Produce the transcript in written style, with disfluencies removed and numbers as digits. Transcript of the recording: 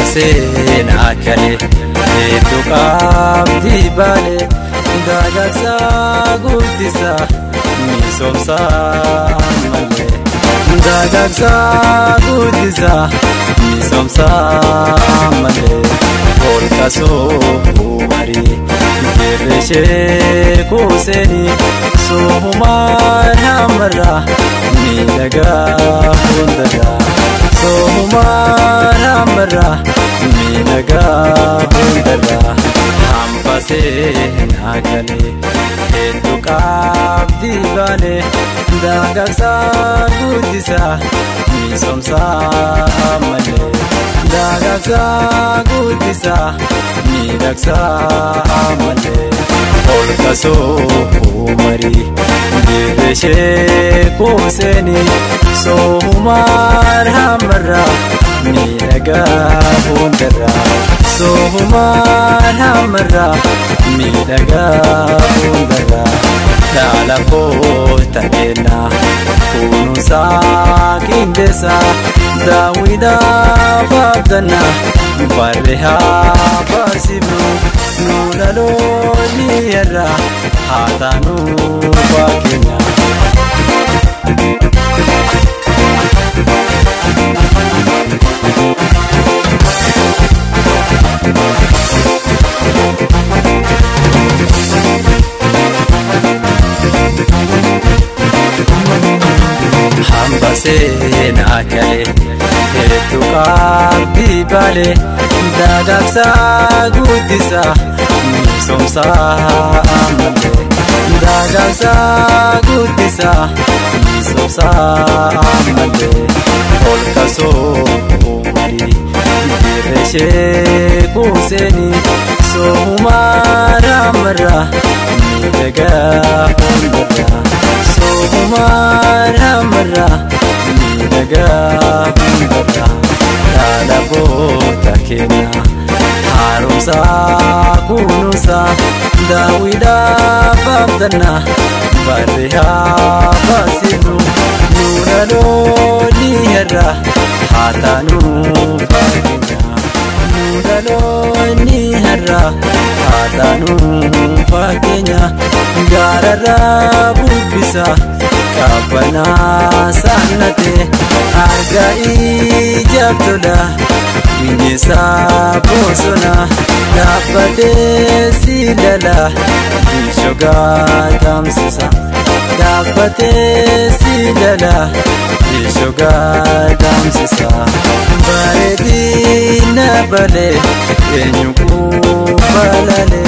Seenaa kalee hedduu qabdii baalee dagaagsaa guddisaa misoomsaa malee dagaagsaa guddisaa misoomsaa malee holqa soomarii geerreshee kuuseenii soomaan hamarraa miidhagaa hundarraa soomaan hamarraa miidhagaa hundarraa hambaseenaa kalee hedduu qabdii baalee dagaagsaa guddisaa misoomsaa malee dagaagsaa guddisaa miidhagsaa malee holqa soomarii geerreshee kuuseenii soomaan hamarraa miidhagaa hundarraa soomaan hamarraa miidhagaa hundarraa dhaala koota kennaa kunuunsaa qindeessaa daawwiidhaaf abdannaa barree haa barsiifnu nu dhaloonni irraa haa taanuu fakkeenyaa. Hambaseenaa kalee hedduu qabdii baalee dagaagsaa guddisaa misoomsaa malee dagaagsaa guddisaa misoomsaa malee holqa soomarii geerreshee kuuseenii soomaan hamarraa miidhagaa hundarraa soomaan hamarraa miidhagaa hundarraa dhaala koota kennaa haaromsaa kunuunsaa daawwiidhaaf abdannaa barree haa barsiifnu nu dhaloonni irraa haa taanuu fakkeenyaa nu dhaloonni irraa haa taanuu fakkeenyaa gaararraa bubbisaa qabbanaa saannatee argaa ijaaf tola bineensaa bosonaa dhaabbatee si lala bishogaa tamsisa dhaabbatee si lala bishogaa tamsisa bareedina balee eenyu kubbalalee.